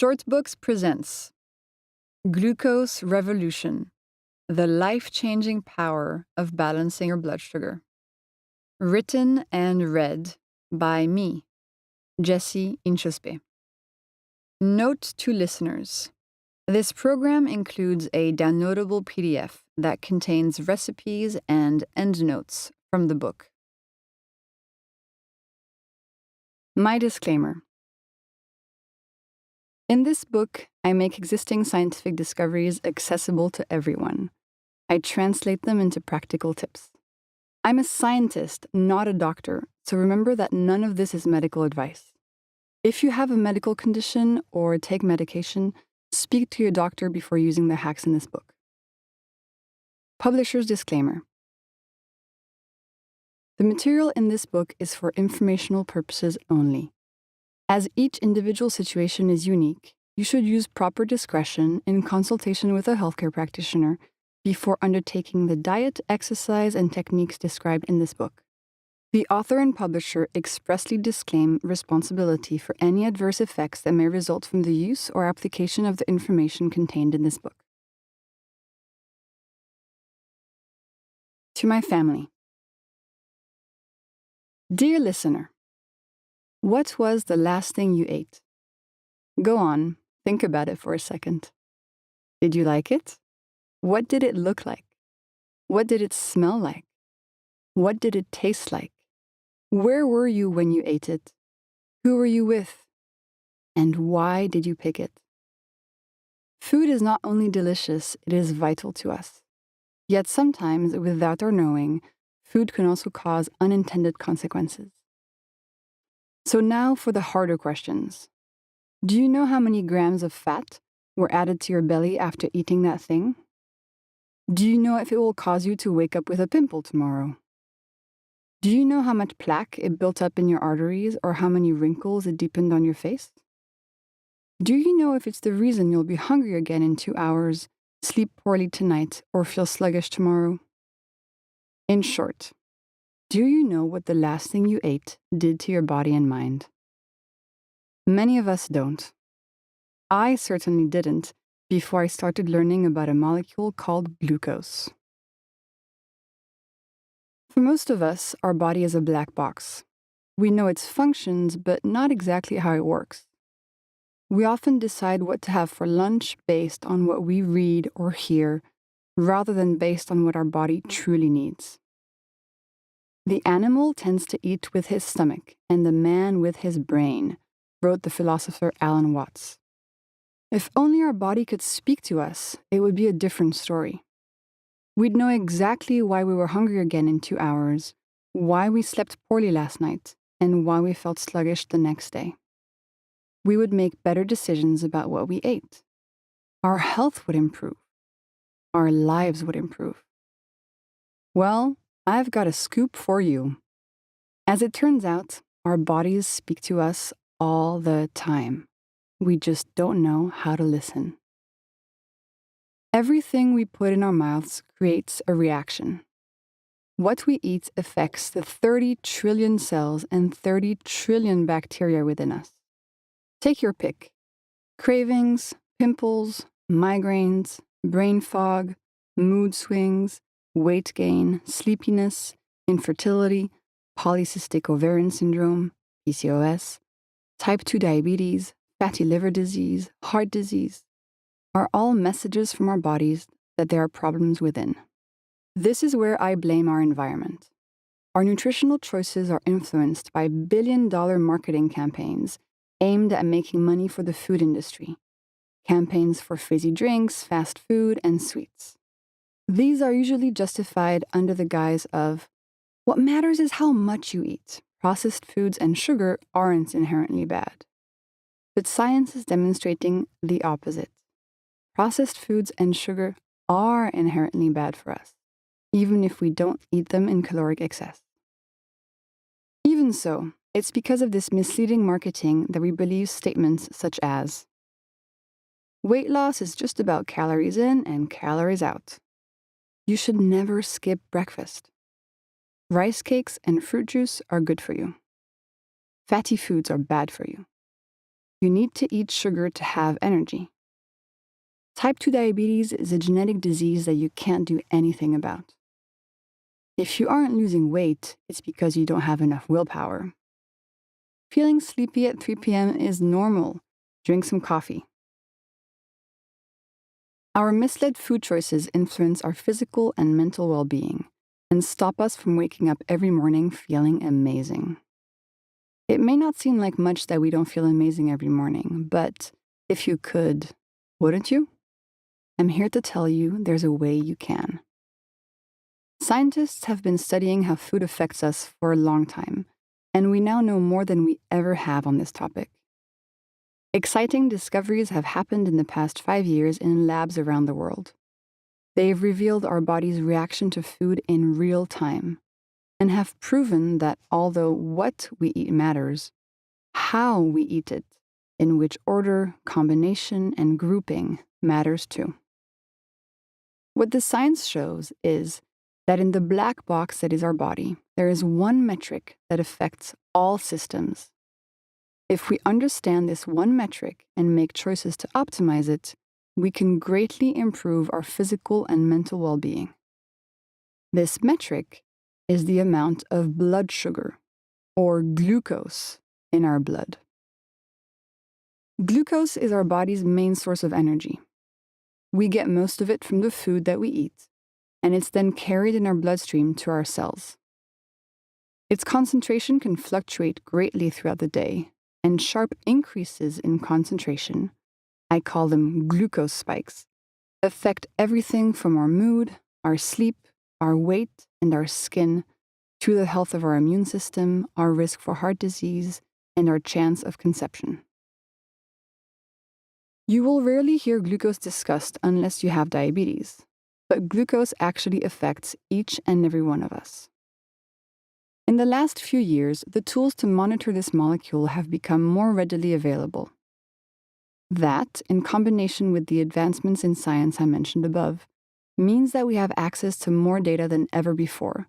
Short Books presents Glucose Revolution, the life-changing power of balancing your blood sugar. Written and read by me, Jessie Inchauspé. Note to listeners. This program includes a downloadable PDF that contains recipes and endnotes from the book. My disclaimer. In this book, I make existing scientific discoveries accessible to everyone. I translate them into practical tips. I'm a scientist, not a doctor, so remember that none of this is medical advice. If you have a medical condition or take medication, speak to your doctor before using the hacks in this book. Publisher's disclaimer. The material in this book is for informational purposes only. As each individual situation is unique, you should use proper discretion in consultation with a healthcare practitioner before undertaking the diet, exercise, and techniques described in this book. The author and publisher expressly disclaim responsibility for any adverse effects that may result from the use or application of the information contained in this book. To my family. Dear listener, what was the last thing you ate? Go on, think about it for a second. Did you like it? What did it look like? What did it smell like? What did it taste like? Where were you when you ate it? Who were you with? And why did you pick it? Food is not only delicious, it is vital to us. Yet sometimes, without our knowing, food can also cause unintended consequences. So now for the harder questions. Do you know how many grams of fat were added to your belly after eating that thing? Do you know if it will cause you to wake up with a pimple tomorrow? Do you know how much plaque it built up in your arteries or how many wrinkles it deepened on your face? Do you know if it's the reason you'll be hungry again in 2 hours, sleep poorly tonight, or feel sluggish tomorrow? In short, do you know what the last thing you ate did to your body and mind? Many of us don't. I certainly didn't before I started learning about a molecule called glucose. For most of us, our body is a black box. We know its functions, but not exactly how it works. We often decide what to have for lunch based on what we read or hear, rather than based on what our body truly needs. The animal tends to eat with his stomach, and the man with his brain, wrote the philosopher Alan Watts. If only our body could speak to us, it would be a different story. We'd know exactly why we were hungry again in 2 hours, why we slept poorly last night, and why we felt sluggish the next day. We would make better decisions about what we ate. Our health would improve. Our lives would improve. Well, I've got a scoop for you. As it turns out, our bodies speak to us all the time. We just don't know how to listen. Everything we put in our mouths creates a reaction. What we eat affects the 30 trillion cells and 30 trillion bacteria within us. Take your pick. Cravings, pimples, migraines, brain fog, mood swings, weight gain, sleepiness, infertility, polycystic ovarian syndrome, PCOS, type 2 diabetes, fatty liver disease, heart disease, are all messages from our bodies that there are problems within. This is where I blame our environment. Our nutritional choices are influenced by billion-dollar marketing campaigns aimed at making money for the food industry, campaigns for fizzy drinks, fast food, and sweets. These are usually justified under the guise of, what matters is how much you eat. Processed foods and sugar aren't inherently bad. But science is demonstrating the opposite. Processed foods and sugar are inherently bad for us, even if we don't eat them in caloric excess. Even so, it's because of this misleading marketing that we believe statements such as, weight loss is just about calories in and calories out. You should never skip breakfast. Rice cakes and fruit juice are good for you. Fatty foods are bad for you. You need to eat sugar to have energy. Type 2 diabetes is a genetic disease that you can't do anything about. If you aren't losing weight, it's because you don't have enough willpower. Feeling sleepy at 3 p.m. is normal. Drink some coffee. Our misled food choices influence our physical and mental well-being and stop us from waking up every morning feeling amazing. It may not seem like much that we don't feel amazing every morning, but if you could, wouldn't you? I'm here to tell you there's a way you can. Scientists have been studying how food affects us for a long time, and we now know more than we ever have on this topic. Exciting discoveries have happened in the past 5 years in labs around the world. They've revealed our body's reaction to food in real time and have proven that although what we eat matters, how we eat it, in which order, combination, and grouping matters too. What the science shows is that in the black box that is our body, there is one metric that affects all systems. If we understand this one metric and make choices to optimize it, we can greatly improve our physical and mental well-being. This metric is the amount of blood sugar, or glucose, in our blood. Glucose is our body's main source of energy. We get most of it from the food that we eat, and it's then carried in our bloodstream to our cells. Its concentration can fluctuate greatly throughout the day, and sharp increases in concentration, I call them glucose spikes, affect everything from our mood, our sleep, our weight, and our skin, to the health of our immune system, our risk for heart disease, and our chance of conception. You will rarely hear glucose discussed unless you have diabetes, but glucose actually affects each and every one of us. In the last few years, the tools to monitor this molecule have become more readily available. That, in combination with the advancements in science I mentioned above, means that we have access to more data than ever before,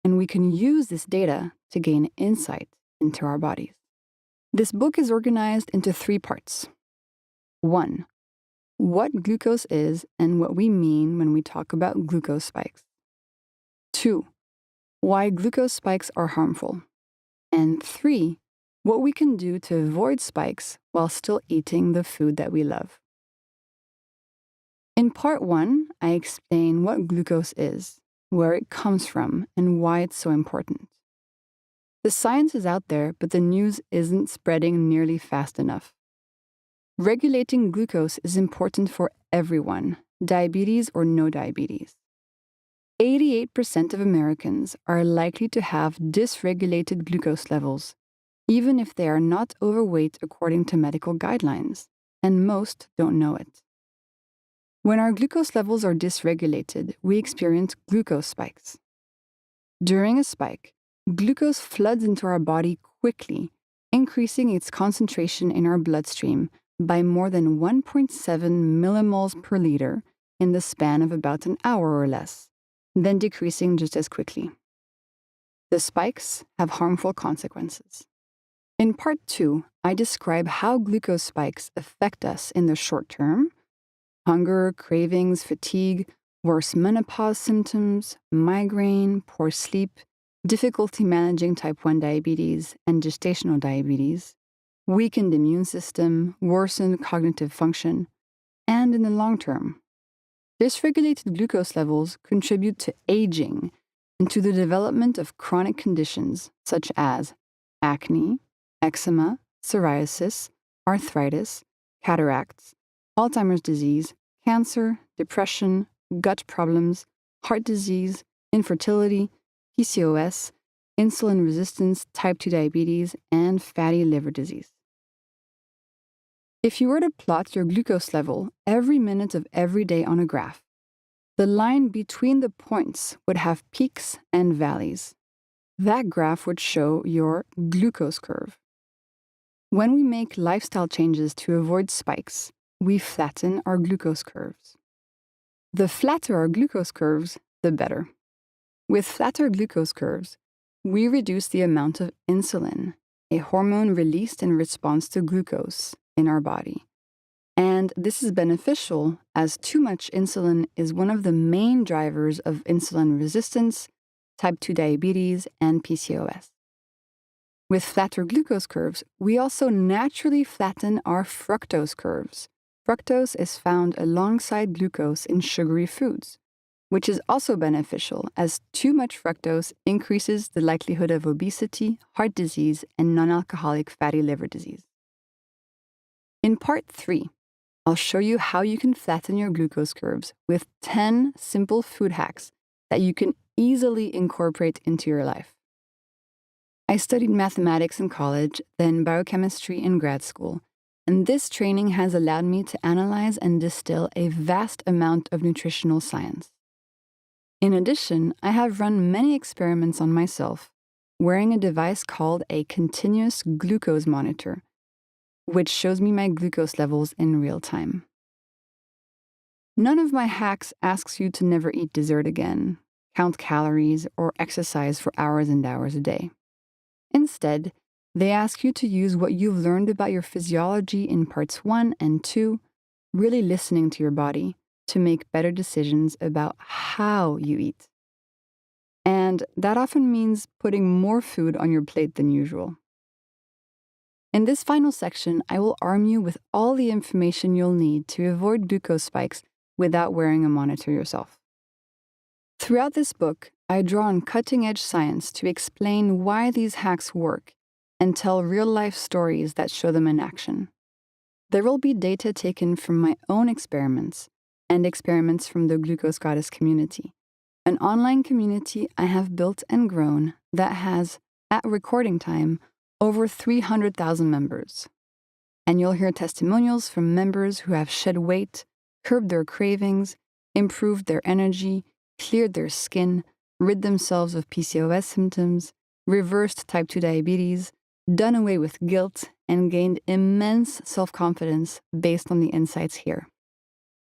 and we can use this data to gain insight into our bodies. This book is organized into 3 parts. 1. What glucose is and what we mean when we talk about glucose spikes. 2. Why glucose spikes are harmful. And 3. What we can do to avoid spikes while still eating the food that we love. In part 1, I explain what glucose is, where it comes from, and why it's so important. The science is out there, but the news isn't spreading nearly fast enough. Regulating glucose is important for everyone, diabetes or no diabetes. 88% of Americans are likely to have dysregulated glucose levels, even if they are not overweight according to medical guidelines, and most don't know it. When our glucose levels are dysregulated, we experience glucose spikes. During a spike, glucose floods into our body quickly, increasing its concentration in our bloodstream by more than 1.7 millimoles per liter in the span of about an hour or less, then decreasing just as quickly. The spikes have harmful consequences. In part 2, I describe how glucose spikes affect us in the short term: hunger, cravings, fatigue, worse menopause symptoms, migraine, poor sleep, difficulty managing type 1 diabetes and gestational diabetes, weakened immune system, worsened cognitive function, and in the long term. Dysregulated glucose levels contribute to aging and to the development of chronic conditions such as acne, eczema, psoriasis, arthritis, cataracts, Alzheimer's disease, cancer, depression, gut problems, heart disease, infertility, PCOS, insulin resistance, type 2 diabetes, and fatty liver disease. If you were to plot your glucose level every minute of every day on a graph, the line between the points would have peaks and valleys. That graph would show your glucose curve. When we make lifestyle changes to avoid spikes, we flatten our glucose curves. The flatter our glucose curves, the better. With flatter glucose curves, we reduce the amount of insulin, a hormone released in response to glucose, in our body. And this is beneficial as too much insulin is one of the main drivers of insulin resistance, type 2 diabetes, and PCOS. With flatter glucose curves, we also naturally flatten our fructose curves. Fructose is found alongside glucose in sugary foods, which is also beneficial as too much fructose increases the likelihood of obesity, heart disease, and non-alcoholic fatty liver disease. In part 3, I'll show you how you can flatten your glucose curves with 10 simple food hacks that you can easily incorporate into your life. I studied mathematics in college, then biochemistry in grad school, and this training has allowed me to analyze and distill a vast amount of nutritional science. In addition, I have run many experiments on myself, wearing a device called a continuous glucose monitor, which shows me my glucose levels in real time. None of my hacks asks you to never eat dessert again, count calories, or exercise for hours and hours a day. Instead, they ask you to use what you've learned about your physiology in parts 1 and 2, really listening to your body, to make better decisions about how you eat. And that often means putting more food on your plate than usual. In this final section, I will arm you with all the information you'll need to avoid glucose spikes without wearing a monitor yourself. Throughout this book, I draw on cutting-edge science to explain why these hacks work and tell real-life stories that show them in action. There will be data taken from my own experiments and experiments from the Glucose Goddess community, an online community I have built and grown that has, at recording time, over 300,000 members. And you'll hear testimonials from members who have shed weight, curbed their cravings, improved their energy, cleared their skin, rid themselves of PCOS symptoms, reversed type 2 diabetes, done away with guilt, and gained immense self-confidence based on the insights here.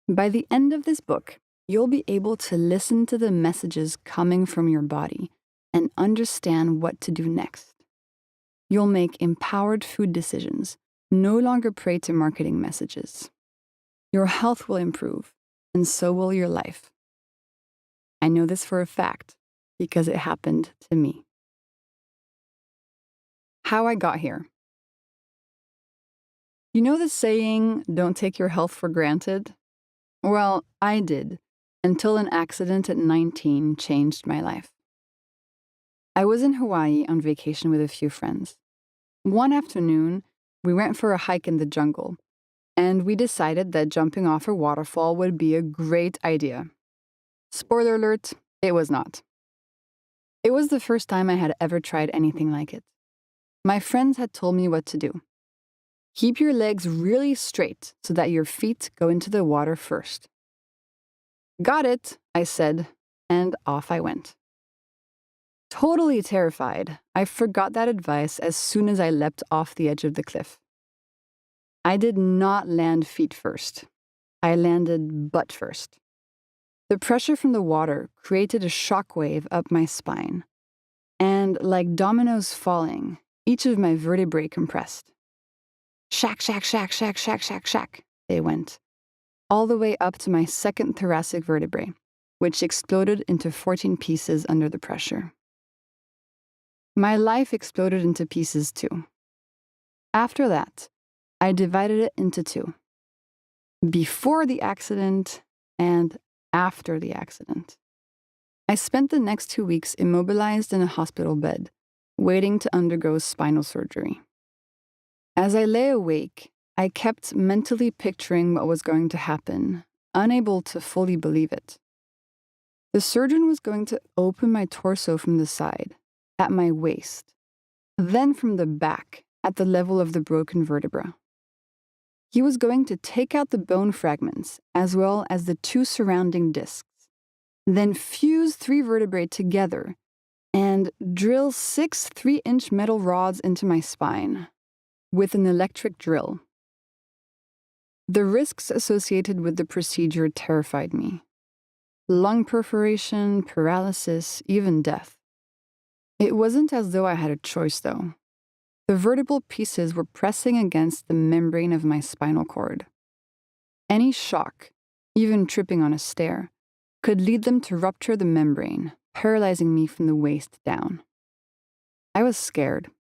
By the end of this book, you'll be able to listen to the messages coming from your body and understand what to do next. You'll make empowered food decisions, no longer prey to marketing messages. Your health will improve, and so will your life. I know this for a fact because it happened to me. How I got here. You know the saying, don't take your health for granted? Well, I did, until an accident at 19 changed my life. I was in Hawaii on vacation with a few friends. One afternoon, we went for a hike in the jungle, and we decided that jumping off a waterfall would be a great idea. Spoiler alert, it was not. It was the first time I had ever tried anything like it. My friends had told me what to do. Keep your legs really straight so that your feet go into the water first. Got it, I said, and off I went. Totally terrified, I forgot that advice as soon as I leapt off the edge of the cliff. I did not land feet first. I landed butt first. The pressure from the water created a shockwave up my spine, and like dominoes falling, each of my vertebrae compressed. Shack, shack, shack, shack, shack, shack, shack, they went, all the way up to my second thoracic vertebrae, which exploded into 14 pieces under the pressure. My life exploded into pieces too. After that, I divided it into two. Before the accident and after the accident. I spent the next 2 weeks immobilized in a hospital bed, waiting to undergo spinal surgery. As I lay awake, I kept mentally picturing what was going to happen, unable to fully believe it. The surgeon was going to open my torso from the side, at my waist, then from the back, at the level of the broken vertebra. He was going to take out the bone fragments, as well as the 2 surrounding discs, then fuse 3 vertebrae together and drill 6 3-inch metal rods into my spine with an electric drill. The risks associated with the procedure terrified me. Lung perforation, paralysis, even death. It wasn't as though I had a choice, though. The vertebral pieces were pressing against the membrane of my spinal cord. Any shock, even tripping on a stair, could lead them to rupture the membrane, paralyzing me from the waist down. I was scared.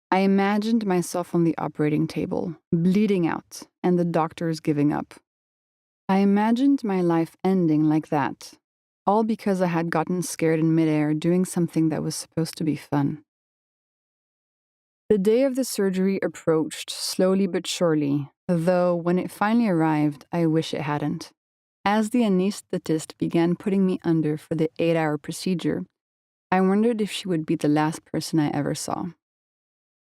I imagined myself on the operating table, bleeding out, and the doctors giving up. I imagined my life ending like that, all because I had gotten scared in midair doing something that was supposed to be fun. The day of the surgery approached slowly but surely, though when it finally arrived, I wish it hadn't. As the anesthetist began putting me under for the 8-hour procedure, I wondered if she would be the last person I ever saw.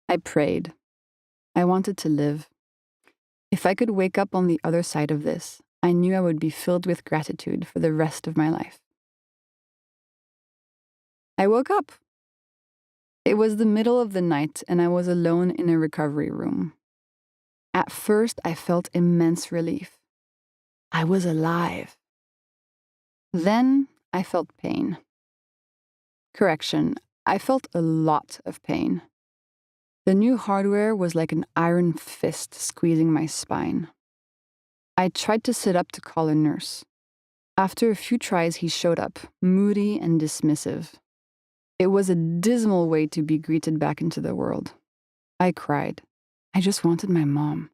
I prayed. I wanted to live. If I could wake up on the other side of this, I knew I would be filled with gratitude for the rest of my life. I woke up. It was the middle of the night, and I was alone in a recovery room. At first, I felt immense relief. I was alive. Then, I felt pain. Correction, I felt a lot of pain. The new hardware was like an iron fist squeezing my spine. I tried to sit up to call a nurse. After a few tries, he showed up, moody and dismissive. It was a dismal way to be greeted back into the world. I cried. I just wanted my mom.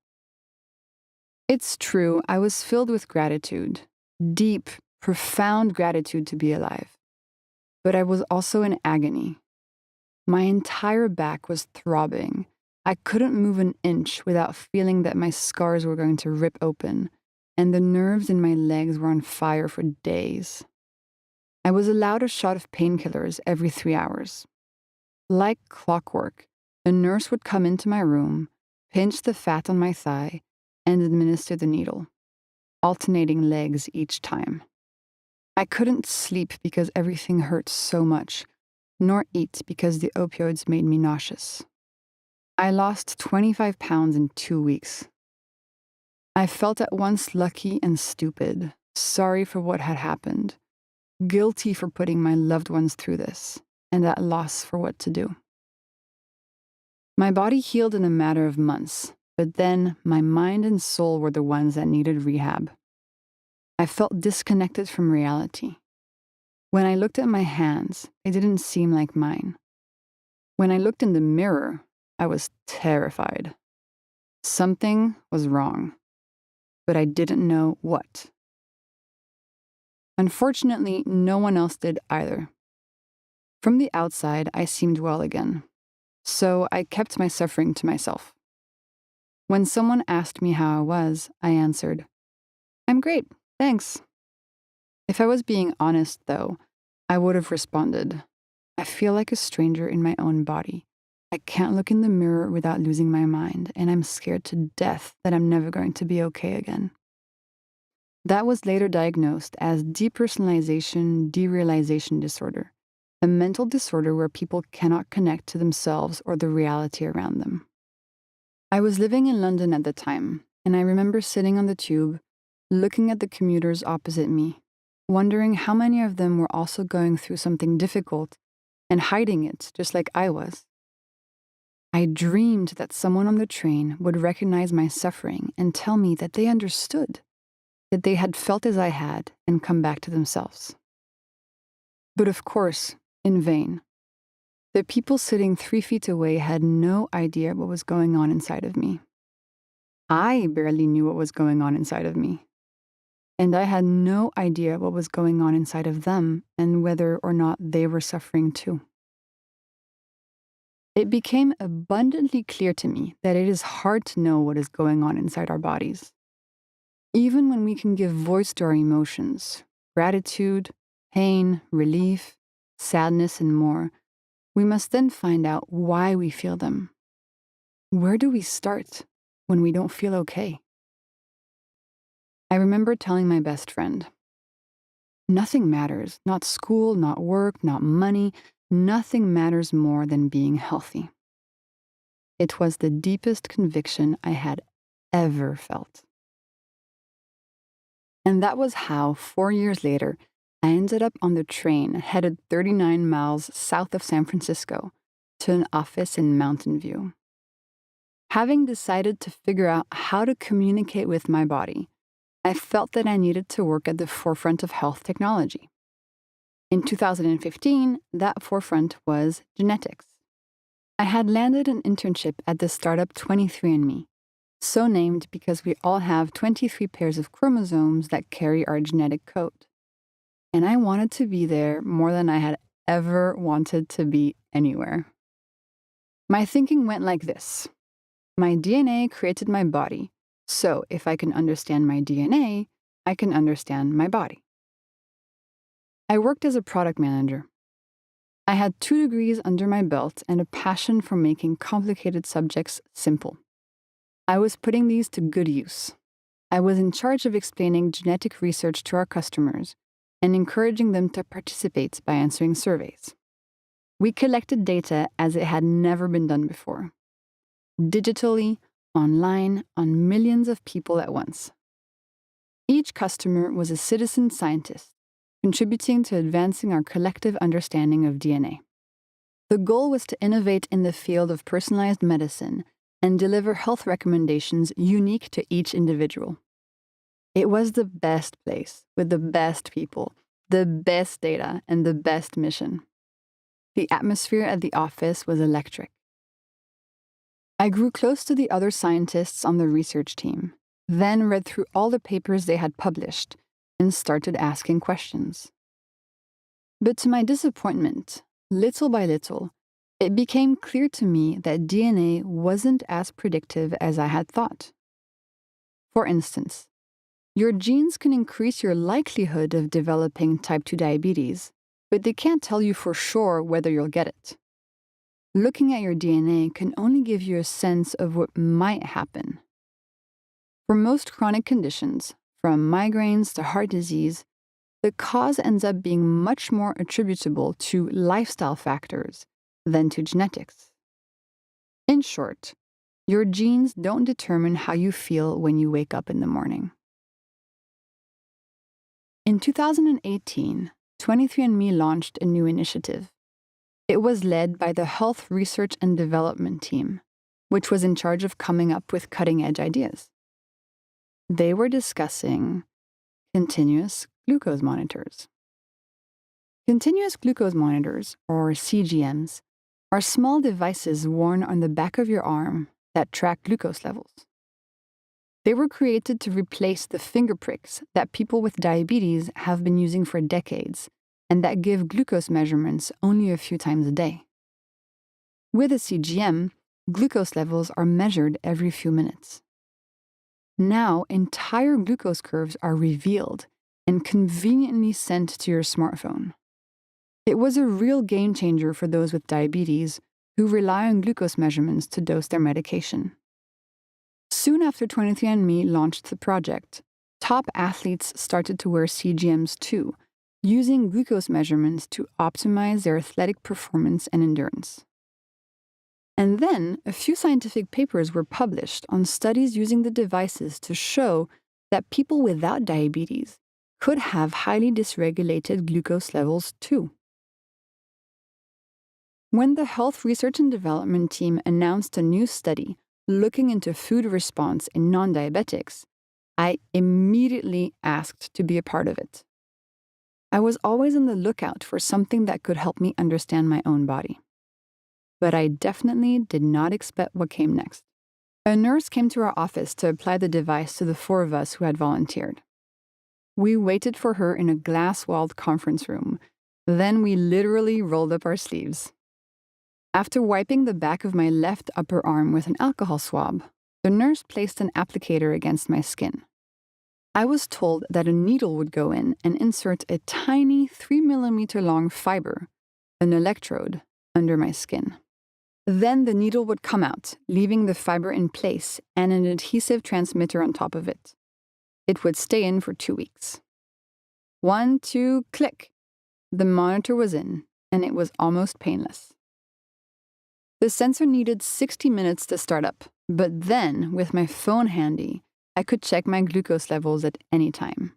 It's true, I was filled with gratitude, deep, profound gratitude to be alive. But I was also in agony. My entire back was throbbing. I couldn't move an inch without feeling that my scars were going to rip open, and the nerves in my legs were on fire for days. I was allowed a shot of painkillers every 3 hours. Like clockwork, a nurse would come into my room, pinch the fat on my thigh, and administer the needle, alternating legs each time. I couldn't sleep because everything hurt so much, nor eat because the opioids made me nauseous. I lost 25 pounds in 2 weeks. I felt at once lucky and stupid, sorry for what had happened, guilty for putting my loved ones through this, and at loss for what to do. My body healed in a matter of months, but then my mind and soul were the ones that needed rehab. I felt disconnected from reality. When I looked at my hands, they didn't seem like mine. When I looked in the mirror, I was terrified. Something was wrong, but I didn't know what. Unfortunately, no one else did either. From the outside, I seemed well again, so I kept my suffering to myself. When someone asked me how I was, I answered, "I'm great, thanks." If I was being honest, though, I would have responded, "I feel like a stranger in my own body. I can't look in the mirror without losing my mind, and I'm scared to death that I'm never going to be okay again." That was later diagnosed as depersonalization derealization disorder, a mental disorder where people cannot connect to themselves or the reality around them. I was living in London at the time, and I remember sitting on the tube, looking at the commuters opposite me, wondering how many of them were also going through something difficult and hiding it just like I was. I dreamed that someone on the train would recognize my suffering and tell me that they understood, that they had felt as I had and come back to themselves. But of course, in vain. The people sitting 3 feet away had no idea what was going on inside of me. I barely knew what was going on inside of me. And I had no idea what was going on inside of them and whether or not they were suffering too. It became abundantly clear to me that it is hard to know what is going on inside our bodies. Even when we can give voice to our emotions, gratitude, pain, relief, sadness, and more, we must then find out why we feel them. Where do we start when we don't feel okay? I remember telling my best friend, "Nothing matters, not school, not work, not money, nothing matters more than being healthy." It was the deepest conviction I had ever felt. And that was how, 4 years later, I ended up on the train headed 39 miles south of San Francisco, to an office in Mountain View. Having decided to figure out how to communicate with my body, I felt that I needed to work at the forefront of health technology. In 2015, that forefront was genetics. I had landed an internship at the startup 23andMe, so named because we all have 23 pairs of chromosomes that carry our genetic code. And I wanted to be there more than I had ever wanted to be anywhere. My thinking went like this. My DNA created my body, so if I can understand my DNA, I can understand my body. I worked as a product manager. I had 2 degrees under my belt and a passion for making complicated subjects simple. I was putting these to good use. I was in charge of explaining genetic research to our customers and encouraging them to participate by answering surveys. We collected data as it had never been done before. Digitally, online, on millions of people at once. Each customer was a citizen scientist, contributing to advancing our collective understanding of DNA. The goal was to innovate in the field of personalized medicine and deliver health recommendations unique to each individual. It was the best place, with the best people, the best data, and the best mission. The atmosphere at the office was electric. I grew close to the other scientists on the research team, then read through all the papers they had published and started asking questions. But to my disappointment, little by little, it became clear to me that DNA wasn't as predictive as I had thought. For instance, your genes can increase your likelihood of developing type 2 diabetes, but they can't tell you for sure whether you'll get it. Looking at your DNA can only give you a sense of what might happen. For most chronic conditions, from migraines to heart disease, the cause ends up being much more attributable to lifestyle factors than to genetics. In short, your genes don't determine how you feel when you wake up in the morning. In 2018, 23andMe launched a new initiative. It was led by the Health Research and Development team, which was in charge of coming up with cutting-edge ideas. They were discussing continuous glucose monitors. Continuous glucose monitors, or CGMs, are small devices worn on the back of your arm that track glucose levels. They were created to replace the finger pricks that people with diabetes have been using for decades and that give glucose measurements only a few times a day. With a CGM, glucose levels are measured every few minutes. Now, entire glucose curves are revealed and conveniently sent to your smartphone. It was a real game changer for those with diabetes who rely on glucose measurements to dose their medication. Soon after 23andMe launched the project, top athletes started to wear CGMs too, using glucose measurements to optimize their athletic performance and endurance. And then, a few scientific papers were published on studies using the devices to show that people without diabetes could have highly dysregulated glucose levels too. When the Health Research and Development team announced a new study looking into food response in non-diabetics, I immediately asked to be a part of it. I was always on the lookout for something that could help me understand my own body. But I definitely did not expect what came next. A nurse came to our office to apply the device to the 4 of us who had volunteered. We waited for her in a glass-walled conference room. Then we literally rolled up our sleeves. After wiping the back of my left upper arm with an alcohol swab, the nurse placed an applicator against my skin. I was told that a needle would go in and insert a tiny 3mm long fiber, an electrode, under my skin. Then the needle would come out, leaving the fiber in place and an adhesive transmitter on top of it. It would stay in for 2 weeks. 1, 2, click. The monitor was in, and it was almost painless. The sensor needed 60 minutes to start up, but then, with my phone handy, I could check my glucose levels at any time.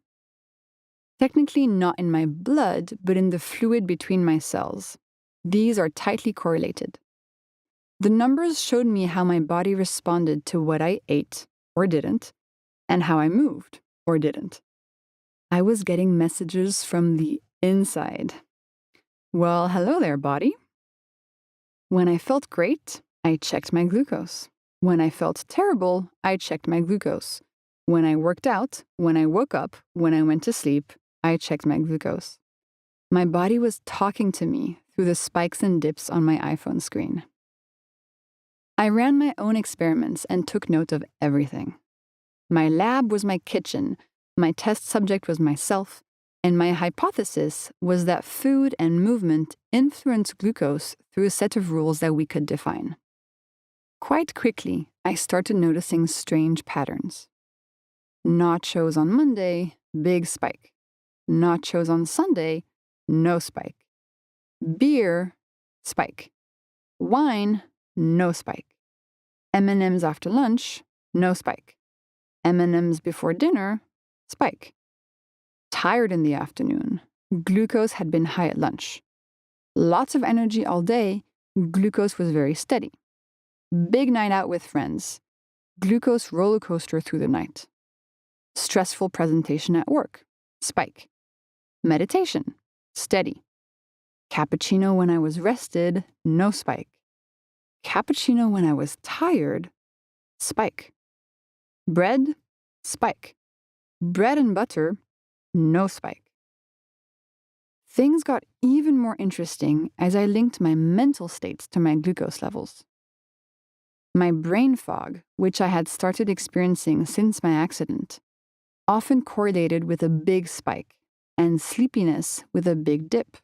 Technically not in my blood, but in the fluid between my cells. These are tightly correlated. The numbers showed me how my body responded to what I ate or didn't, and how I moved or didn't. I was getting messages from the inside. Well, hello there, body. When I felt great, I checked my glucose. When I felt terrible, I checked my glucose. When I worked out, when I woke up, when I went to sleep, I checked my glucose. My body was talking to me through the spikes and dips on my iPhone screen. I ran my own experiments and took note of everything. My lab was my kitchen, my test subject was myself, and my hypothesis was that food and movement influence glucose through a set of rules that we could define. Quite quickly, I started noticing strange patterns. Nachos on Monday, big spike. Nachos on Sunday, no spike. Beer, spike. Wine, no spike. M&Ms after lunch, no spike. M&Ms before dinner, spike. Tired in the afternoon, glucose had been high at lunch. Lots of energy all day, glucose was very steady. Big night out with friends, glucose roller coaster through the night. Stressful presentation at work, spike. Meditation, steady. Cappuccino when I was rested, no spike. Cappuccino when I was tired, spike. Bread, spike. Bread and butter, no spike. Things got even more interesting as I linked my mental states to my glucose levels. My brain fog, which I had started experiencing since my accident, often correlated with a big spike, and sleepiness with a big dip.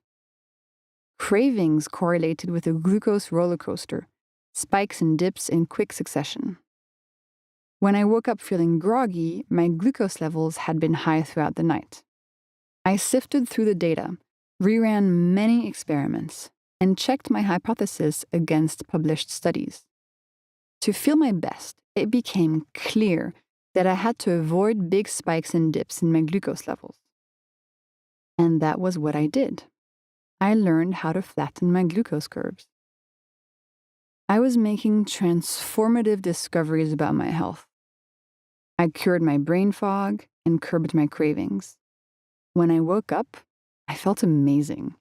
Cravings correlated with a glucose roller coaster, spikes and dips in quick succession. When I woke up feeling groggy, my glucose levels had been high throughout the night. I sifted through the data, reran many experiments, and checked my hypothesis against published studies. To feel my best, it became clear that I had to avoid big spikes and dips in my glucose levels. And that was what I did. I learned how to flatten my glucose curves. I was making transformative discoveries about my health. I cured my brain fog and curbed my cravings. When I woke up, I felt amazing.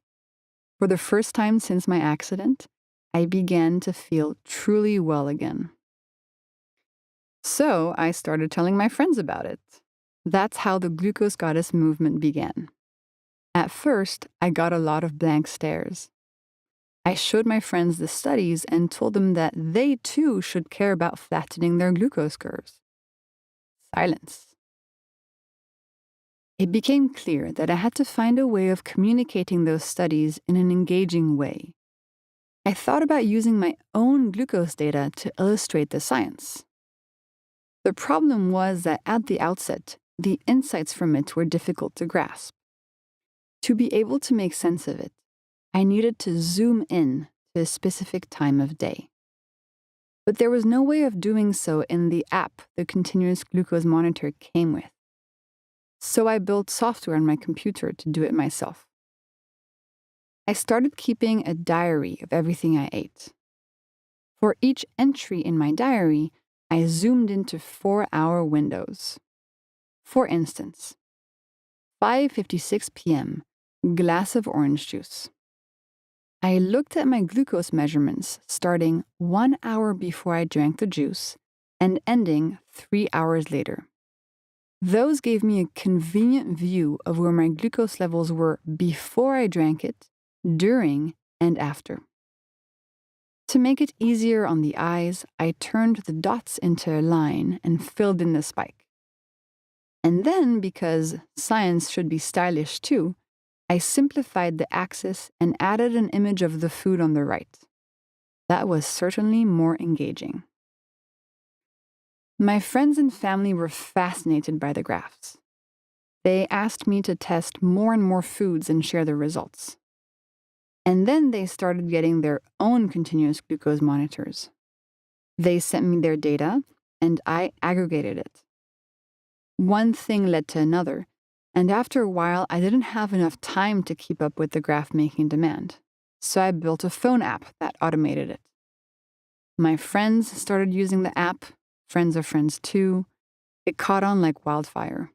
For the first time since my accident, I began to feel truly well again. So I started telling my friends about it. That's how the Glucose Goddess movement began. At first, I got a lot of blank stares. I showed my friends the studies and told them that they too should care about flattening their glucose curves. Silence. It became clear that I had to find a way of communicating those studies in an engaging way. I thought about using my own glucose data to illustrate the science. The problem was that at the outset, the insights from it were difficult to grasp. To be able to make sense of it, I needed to zoom in to a specific time of day. But there was no way of doing so in the app the continuous glucose monitor came with. So I built software on my computer to do it myself. I started keeping a diary of everything I ate. For each entry in my diary, I zoomed into 4-hour windows. For instance, 5:56 p.m., glass of orange juice. I looked at my glucose measurements starting 1 hour before I drank the juice and ending 3 hours later. Those gave me a convenient view of where my glucose levels were before I drank it, during, and after. To make it easier on the eyes, I turned the dots into a line and filled in the spike. And then, because science should be stylish too, I simplified the axis and added an image of the food on the right. That was certainly more engaging. My friends and family were fascinated by the graphs. They asked me to test more and more foods and share the results. And then they started getting their own continuous glucose monitors. They sent me their data, and I aggregated it. One thing led to another, and after a while, I didn't have enough time to keep up with the graph-making demand. So I built a phone app that automated it. My friends started using the app, friends of friends too. It caught on like wildfire.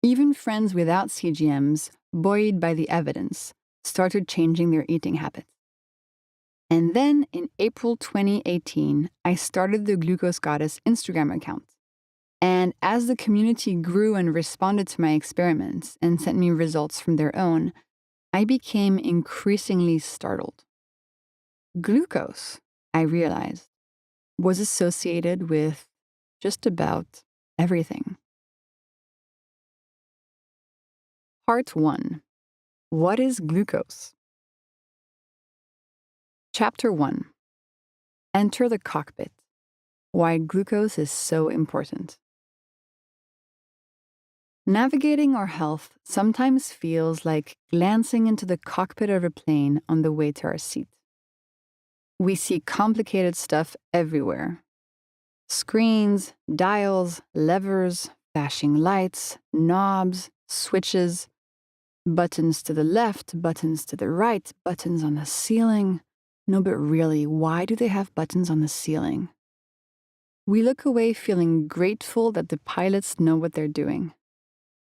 Even friends without CGMs, buoyed by the evidence, started changing their eating habits. And then in April 2018, I started the Glucose Goddess Instagram account. And as the community grew and responded to my experiments and sent me results from their own, I became increasingly startled. Glucose, I realized, was associated with just about everything. Part 1. What is glucose? Chapter 1. Enter the cockpit. Why glucose is so important. Navigating our health sometimes feels like glancing into the cockpit of a plane on the way to our seat. We see complicated stuff everywhere. Screens, dials, levers, flashing lights, knobs, switches, buttons to the left, buttons to the right, buttons on the ceiling. No, but really, why do they have buttons on the ceiling? We look away feeling grateful that the pilots know what they're doing.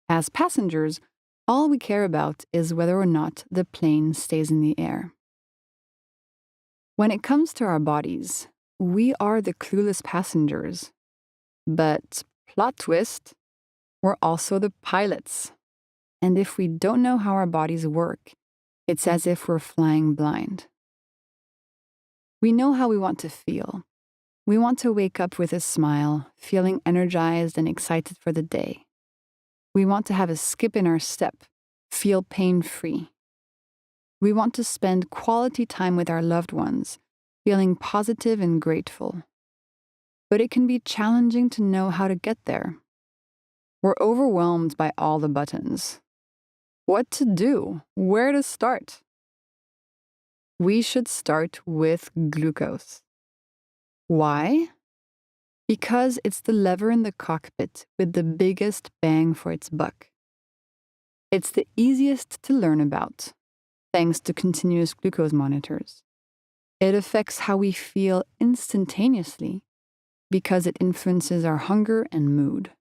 As passengers, all we care about is whether or not the plane stays in the air. When it comes to our bodies, we are the clueless passengers. But, plot twist, we're also the pilots. And if we don't know how our bodies work, it's as if we're flying blind. We know how we want to feel. We want to wake up with a smile, feeling energized and excited for the day. We want to have a skip in our step, feel pain-free. We want to spend quality time with our loved ones, feeling positive and grateful. But it can be challenging to know how to get there. We're overwhelmed by all the buttons. What to do? Where to start? We should start with glucose. Why? Because it's the lever in the cockpit with the biggest bang for its buck. It's the easiest to learn about, thanks to continuous glucose monitors. It affects how we feel instantaneously because it influences our hunger and mood.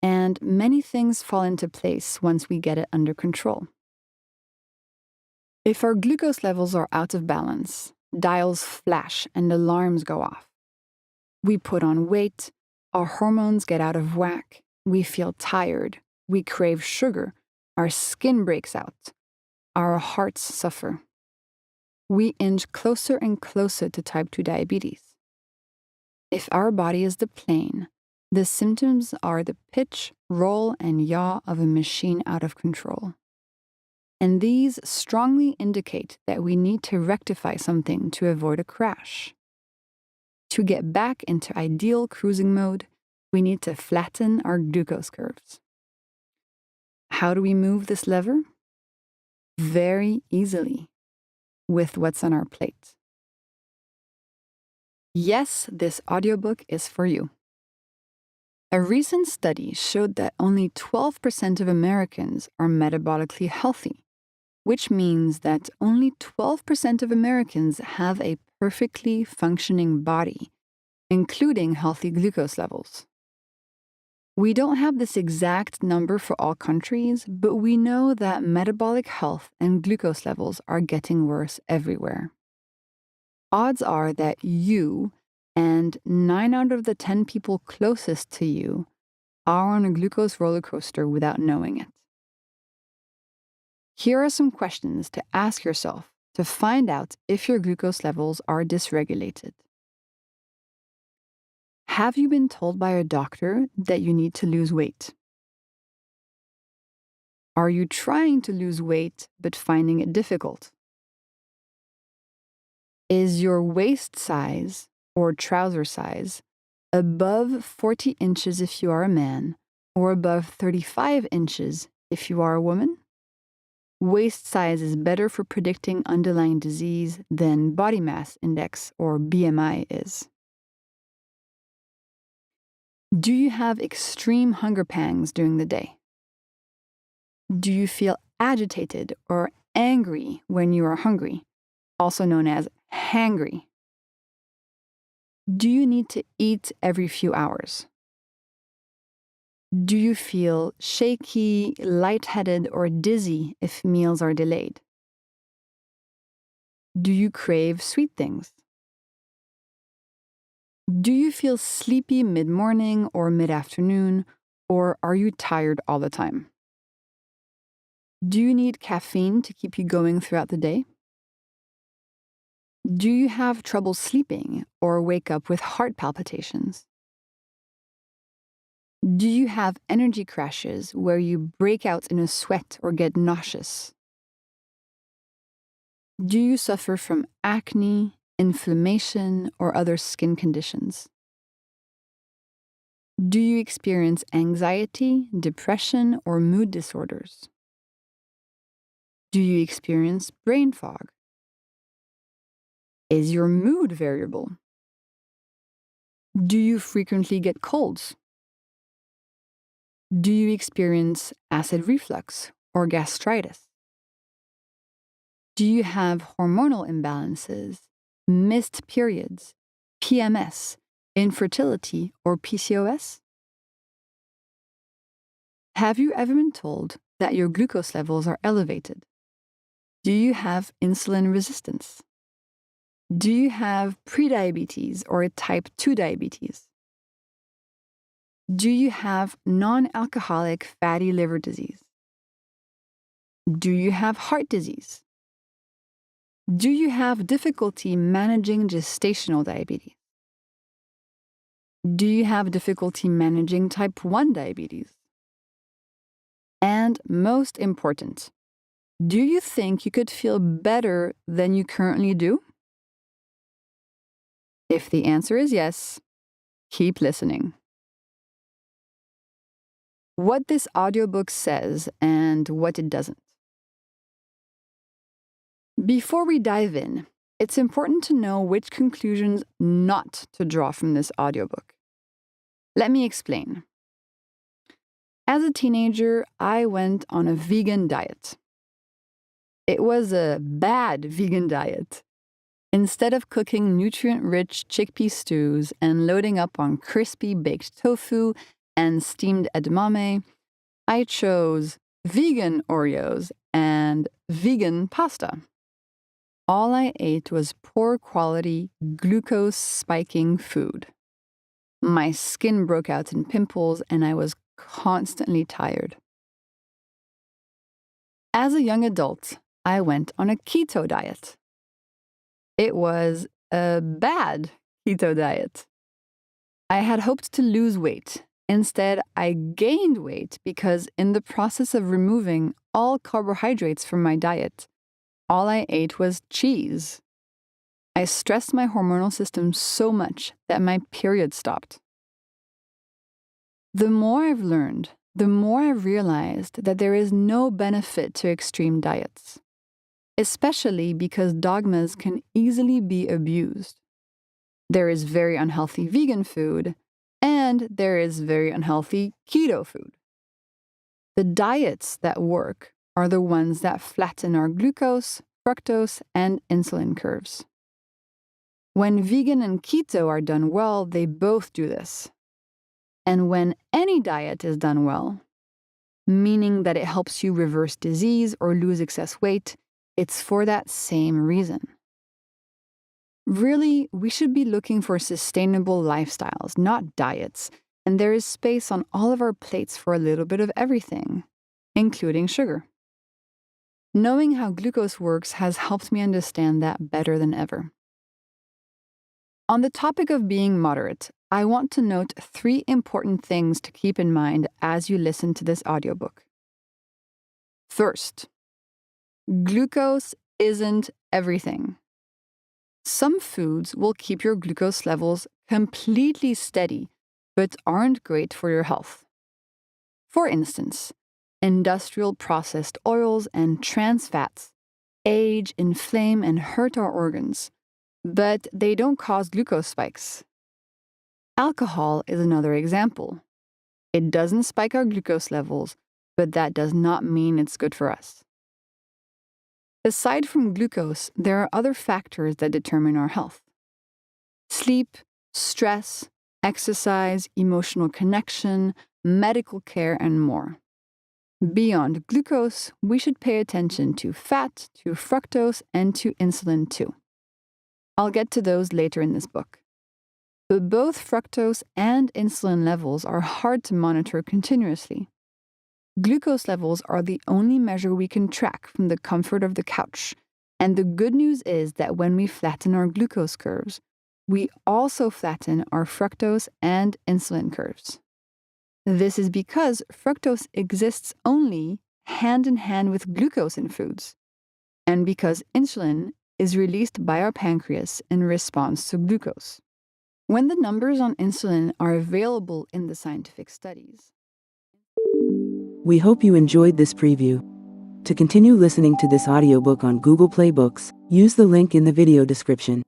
And many things fall into place once we get it under control. If our glucose levels are out of balance, dials flash and alarms go off. We put on weight, our hormones get out of whack, we feel tired, we crave sugar, our skin breaks out, our hearts suffer. We inch closer and closer to type 2 diabetes. If our body is the plane, the symptoms are the pitch, roll, and yaw of a machine out of control. And these strongly indicate that we need to rectify something to avoid a crash. To get back into ideal cruising mode, we need to flatten our glucose curves. How do we move this lever? Very easily, with what's on our plate. Yes, this audiobook is for you. A recent study showed that only 12% of Americans are metabolically healthy, which means that only 12% of Americans have a perfectly functioning body, including healthy glucose levels. We don't have this exact number for all countries, but we know that metabolic health and glucose levels are getting worse everywhere. Odds are that you and 9 out of the 10 people closest to you are on a glucose roller coaster without knowing it. Here are some questions to ask yourself to find out if your glucose levels are dysregulated. Have you been told by a doctor that you need to lose weight? Are you trying to lose weight but finding it difficult? Is your waist size or trouser size above 40 inches if you are a man or above 35 inches if you are a woman? Waist size is better for predicting underlying disease than body mass index or BMI is. Do you have extreme hunger pangs during the day? Do you feel agitated or angry when you are hungry, also known as hangry? Do you need to eat every few hours? Do you feel shaky, lightheaded, or dizzy if meals are delayed? Do you crave sweet things? Do you feel sleepy mid-morning or mid-afternoon, or are you tired all the time? Do you need caffeine to keep you going throughout the day? Do you have trouble sleeping or wake up with heart palpitations? Do you have energy crashes where you break out in a sweat or get nauseous? Do you suffer from acne, inflammation, or other skin conditions? Do you experience anxiety, depression, or mood disorders? Do you experience brain fog? Is your mood variable? Do you frequently get colds? Do you experience acid reflux or gastritis? Do you have hormonal imbalances, missed periods, PMS, infertility, or PCOS? Have you ever been told that your glucose levels are elevated? Do you have insulin resistance? Do you have prediabetes or type 2 diabetes? Do you have non-alcoholic fatty liver disease? Do you have heart disease? Do you have difficulty managing gestational diabetes? Do you have difficulty managing type 1 diabetes? And most important, do you think you could feel better than you currently do? If the answer is yes, keep listening. What this audiobook says and what it doesn't. Before we dive in, it's important to know which conclusions not to draw from this audiobook. Let me explain. As a teenager, I went on a vegan diet. It was a bad vegan diet. Instead of cooking nutrient-rich chickpea stews and loading up on crispy baked tofu and steamed edamame, I chose vegan Oreos and vegan pasta. All I ate was poor quality, glucose spiking food. My skin broke out in pimples and I was constantly tired. As a young adult, I went on a keto diet. It was a bad keto diet. I had hoped to lose weight. Instead, I gained weight because in the process of removing all carbohydrates from my diet, all I ate was cheese. I stressed my hormonal system so much that my period stopped. The more I've learned, the more I've realized that there is no benefit to extreme diets, especially because dogmas can easily be abused. There is very unhealthy vegan food, and there is very unhealthy keto food. The diets that work are the ones that flatten our glucose, fructose, and insulin curves. When vegan and keto are done well, they both do this. And when any diet is done well, meaning that it helps you reverse disease or lose excess weight, it's for that same reason. Really, we should be looking for sustainable lifestyles, not diets, and there is space on all of our plates for a little bit of everything, including sugar. Knowing how glucose works has helped me understand that better than ever. On the topic of being moderate, I want to note 3 important things to keep in mind as you listen to this audiobook. First, glucose isn't everything. Some foods will keep your glucose levels completely steady, but aren't great for your health. For instance, industrial processed oils and trans fats age, inflame, and hurt our organs, but they don't cause glucose spikes. Alcohol is another example. It doesn't spike our glucose levels, but that does not mean it's good for us. Aside from glucose, there are other factors that determine our health. Sleep, stress, exercise, emotional connection, medical care, and more. Beyond glucose, we should pay attention to fat, to fructose, and to insulin too. I'll get to those later in this book. But both fructose and insulin levels are hard to monitor continuously. Glucose levels are the only measure we can track from the comfort of the couch, and the good news is that when we flatten our glucose curves, we also flatten our fructose and insulin curves. This is because fructose exists only hand in hand with glucose in foods, and because insulin is released by our pancreas in response to glucose. When the numbers on insulin are available in the scientific studies. We hope you enjoyed this preview. To continue listening to this audiobook on Google Play Books, use the link in the video description.